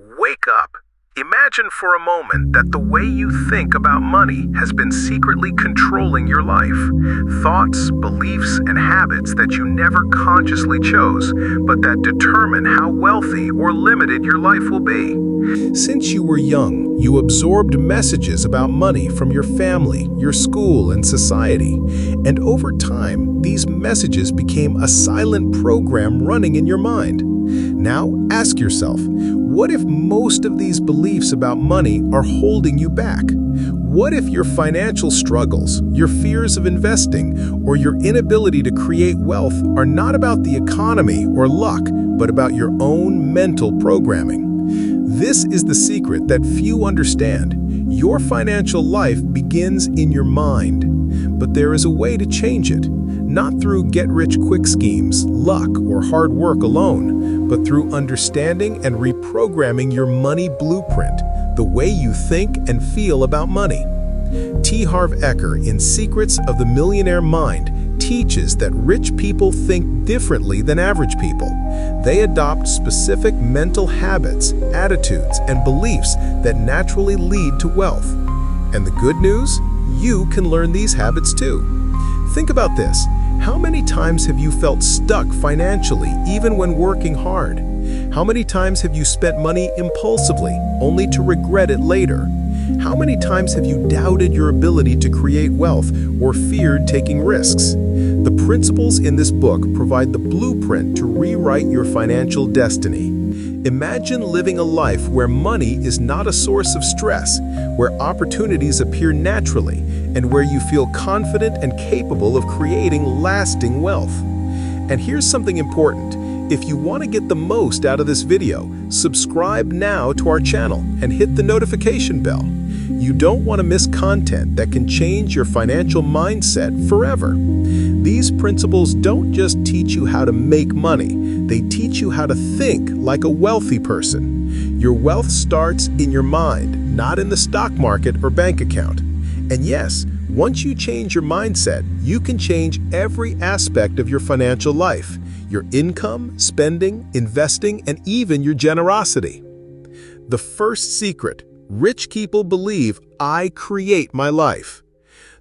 Wake up. Imagine for a moment that the way you think about money has been secretly controlling your life. Thoughts, beliefs, and habits that you never consciously chose, but that determine how wealthy or limited your life will be. Since you were young, you absorbed messages about money from your family, your school, and society. And over time, these messages became a silent program running in your mind. Now, ask yourself, what if most of these beliefs about money are holding you back? What if your financial struggles, your fears of investing, or your inability to create wealth are not about the economy or luck, but about your own mental programming? This is the secret that few understand. Your financial life begins in your mind, but there is a way to change it. Not through get-rich-quick schemes, luck, or hard work alone, but through understanding and reprogramming your money blueprint, the way you think and feel about money. Harv Eker, in Secrets of the Millionaire Mind, teaches that rich people think differently than average people. They adopt specific mental habits, attitudes, and beliefs that naturally lead to wealth. And the good news? You can learn these habits too. Think about this. How many times have you felt stuck financially, even when working hard? How many times have you spent money impulsively, only to regret it later? How many times have you doubted your ability to create wealth or feared taking risks? The principles in this book provide the blueprint to rewrite your financial destiny. Imagine living a life where money is not a source of stress, where opportunities appear naturally, and where you feel confident and capable of creating lasting wealth. And here's something important. If you want to get the most out of this video, subscribe now to our channel and hit the notification bell. You don't want to miss content that can change your financial mindset forever. These principles don't just teach you how to make money, they teach you how to think like a wealthy person. Your wealth starts in your mind, not in the stock market or bank account. And yes, once you change your mindset, you can change every aspect of your financial life. Your income, spending, investing, and even your generosity. The first secret: rich people believe I create my life.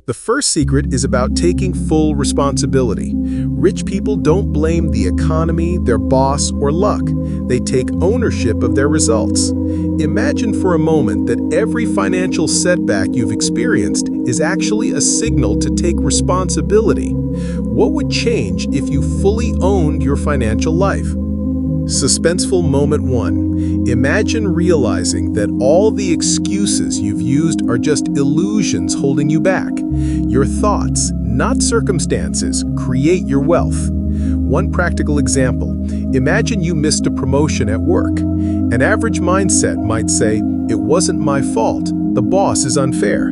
The first secret is about taking full responsibility. Rich people don't blame the economy, their boss, or luck. They take ownership of their results. Imagine for a moment that every financial setback you've experienced is actually a signal to take responsibility. What would change if you fully owned your financial life? Suspenseful moment 1. Imagine realizing that all the excuses you've used are just illusions holding you back. Your thoughts, not circumstances, create your wealth. One practical example. Imagine you missed a promotion at work. An average mindset might say, "It wasn't my fault, the boss is unfair."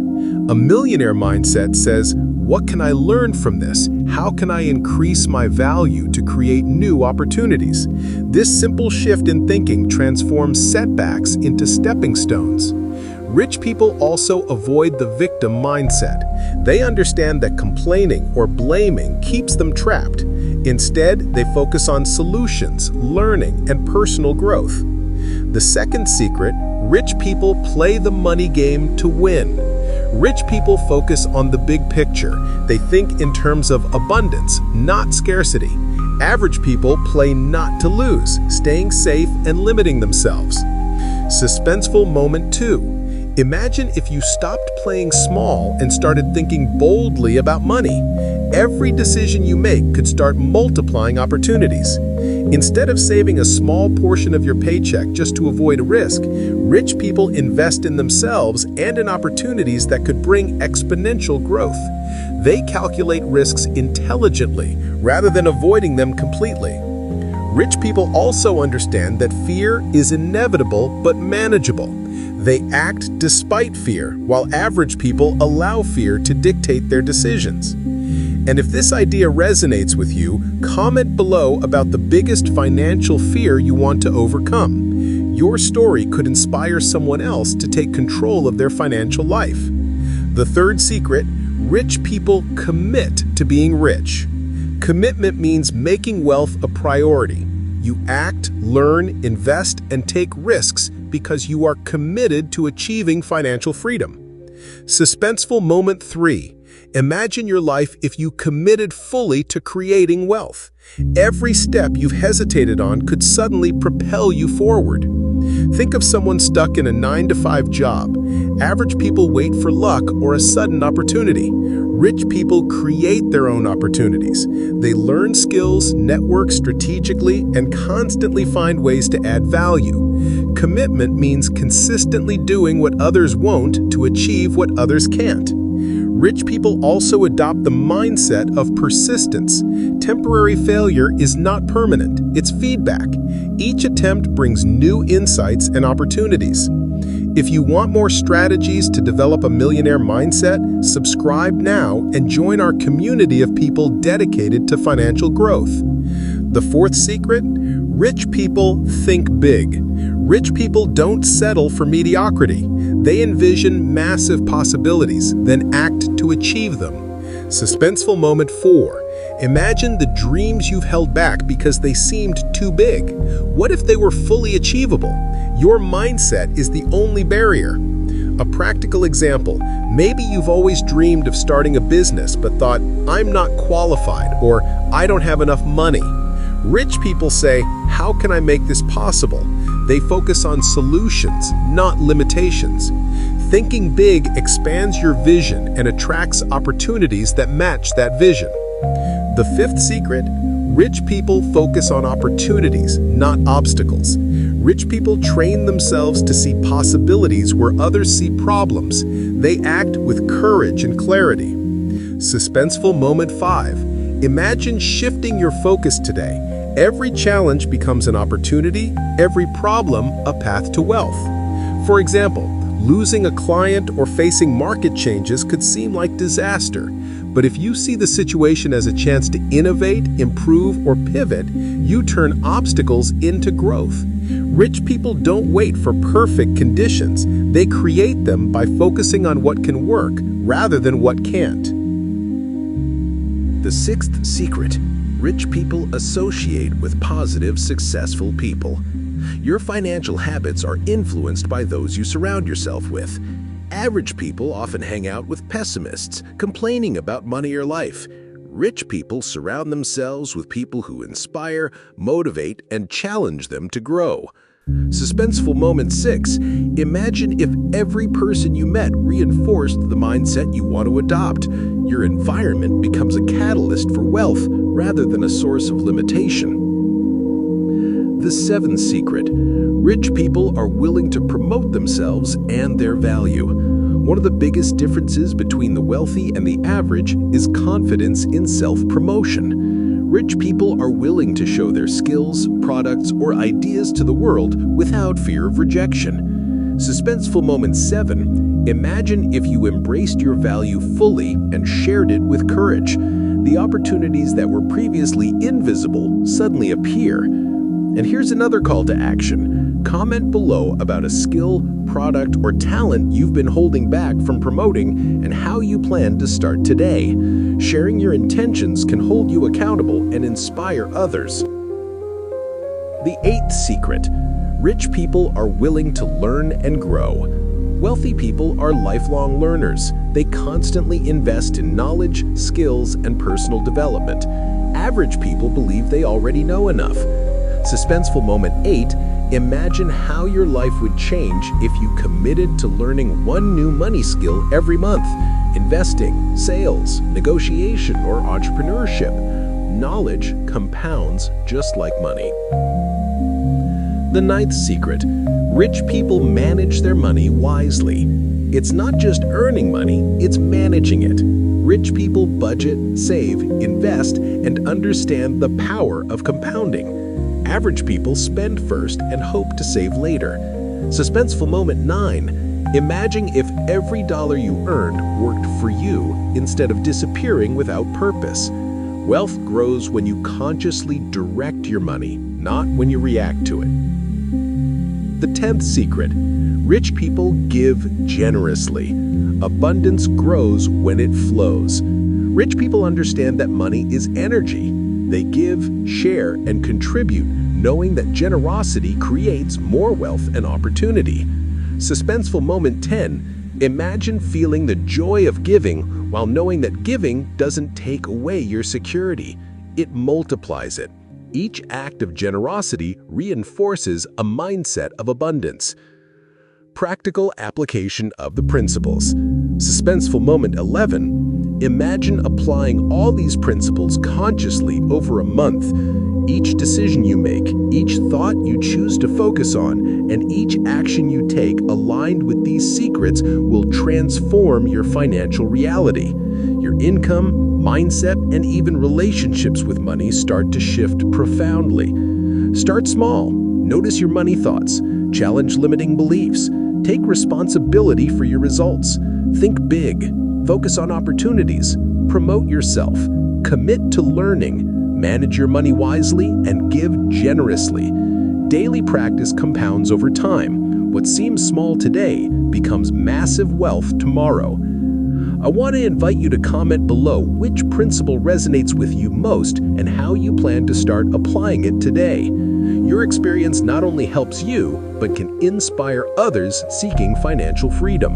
A millionaire mindset says, "What can I learn from this? How can I increase my value to create new opportunities?" This simple shift in thinking transforms setbacks into stepping stones. Rich people also avoid the victim mindset. They understand that complaining or blaming keeps them trapped. Instead, they focus on solutions, learning, and personal growth. The second secret: rich people play the money game to win. Rich people focus on the big picture. They think in terms of abundance, not scarcity. Average people play not to lose, staying safe and limiting themselves. Suspenseful moment 2. Imagine if you stopped playing small and started thinking boldly about money. Every decision you make could start multiplying opportunities. Instead of saving a small portion of your paycheck just to avoid a risk, rich people invest in themselves and in opportunities that could bring exponential growth. They calculate risks intelligently rather than avoiding them completely. Rich people also understand that fear is inevitable but manageable. They act despite fear, while average people allow fear to dictate their decisions. And if this idea resonates with you, comment below about the biggest financial fear you want to overcome. Your story could inspire someone else to take control of their financial life. The third secret: rich people commit to being rich. Commitment means making wealth a priority. You act, learn, invest, and take risks because you are committed to achieving financial freedom. Suspenseful moment 3. Imagine your life if you committed fully to creating wealth. Every step you've hesitated on could suddenly propel you forward. Think of someone stuck in a 9-to-5 job. Average people wait for luck or a sudden opportunity. Rich people create their own opportunities. They learn skills, network strategically, and constantly find ways to add value. Commitment means consistently doing what others won't to achieve what others can't. Rich people also adopt the mindset of persistence. Temporary failure is not permanent, it's feedback. Each attempt brings new insights and opportunities. If you want more strategies to develop a millionaire mindset, subscribe now and join our community of people dedicated to financial growth. The 4th secret: rich people think big. Rich people don't settle for mediocrity. They envision massive possibilities, then act to achieve them. Suspenseful moment 4. Imagine the dreams you've held back because they seemed too big. What if they were fully achievable? Your mindset is the only barrier. A practical example: maybe you've always dreamed of starting a business but thought, "I'm not qualified," or "I don't have enough money." Rich people say, "How can I make this possible?" They focus on solutions, not limitations. Thinking big expands your vision and attracts opportunities that match that vision. The 5th secret: rich people focus on opportunities, not obstacles. Rich people train themselves to see possibilities where others see problems. They act with courage and clarity. Suspenseful moment 5. Imagine shifting your focus today. Every challenge becomes an opportunity, every problem a path to wealth. For example, losing a client or facing market changes could seem like disaster. But if you see the situation as a chance to innovate, improve, or pivot, you turn obstacles into growth. Rich people don't wait for perfect conditions. They create them by focusing on what can work rather than what can't. The 6th secret: rich people associate with positive, successful people. Your financial habits are influenced by those you surround yourself with. Average people often hang out with pessimists, complaining about money or life. Rich people surround themselves with people who inspire, motivate, and challenge them to grow. Suspenseful moment 6. Imagine if every person you met reinforced the mindset you want to adopt. Your environment becomes a catalyst for wealth rather than a source of limitation. The 7th secret: rich people are willing to promote themselves and their value. One of the biggest differences between the wealthy and the average is confidence in self-promotion. Rich people are willing to show their skills, products, or ideas to the world without fear of rejection. Suspenseful moment 7. Imagine if you embraced your value fully and shared it with courage. The opportunities that were previously invisible suddenly appear. And here's another call to action. Comment below about a skill, product, or talent you've been holding back from promoting and how you plan to start today. Sharing your intentions can hold you accountable and inspire others. The 8th secret: rich people are willing to learn and grow. Wealthy people are lifelong learners. They constantly invest in knowledge, skills, and personal development. Average people believe they already know enough. Suspenseful moment 8. Imagine how your life would change if you committed to learning one new money skill every month. Investing, sales, negotiation, or entrepreneurship. Knowledge compounds just like money. The 9th secret: rich people manage their money wisely. It's not just earning money, it's managing it. Rich people budget, save, invest, and understand the power of compounding. Average people spend first and hope to save later. Suspenseful moment 9. Imagine if every dollar you earned worked for you instead of disappearing without purpose. Wealth grows when you consciously direct your money, not when you react to it. The 10th secret: rich people give generously. Abundance grows when it flows. Rich people understand that money is energy. They give, share, and contribute knowing that generosity creates more wealth and opportunity. Suspenseful moment 10. Imagine feeling the joy of giving while knowing that giving doesn't take away your security. It multiplies it. Each act of generosity reinforces a mindset of abundance. Practical application of the principles. Suspenseful moment 11. Imagine applying all these principles consciously over a month. Each decision you make, each thought you choose to focus on, and each action you take aligned with these secrets will transform your financial reality. Your income, mindset, and even relationships with money start to shift profoundly. Start small. Notice your money thoughts. Challenge limiting beliefs. Take responsibility for your results. Think big. Focus on opportunities. Promote yourself. Commit to learning. Manage your money wisely and give generously. Daily practice compounds over time. What seems small today becomes massive wealth tomorrow. I want to invite you to comment below which principle resonates with you most and how you plan to start applying it today. Your experience not only helps you, but can inspire others seeking financial freedom.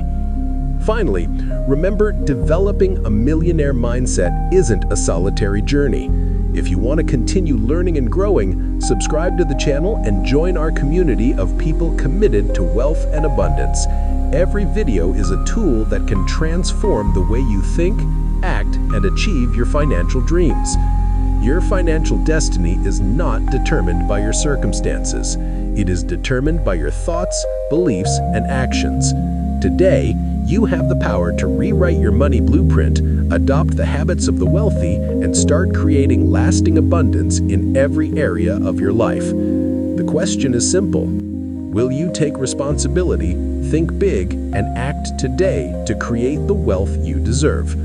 Finally, remember, developing a millionaire mindset isn't a solitary journey. If you want to continue learning and growing, subscribe to the channel and join our community of people committed to wealth and abundance. Every video is a tool that can transform the way you think, act, and achieve your financial dreams. Your financial destiny is not determined by your circumstances. It is determined by your thoughts, beliefs, and actions. Today, you have the power to rewrite your money blueprint, adopt the habits of the wealthy, and start creating lasting abundance in every area of your life. The question is simple. Will you take responsibility, think big, and act today to create the wealth you deserve?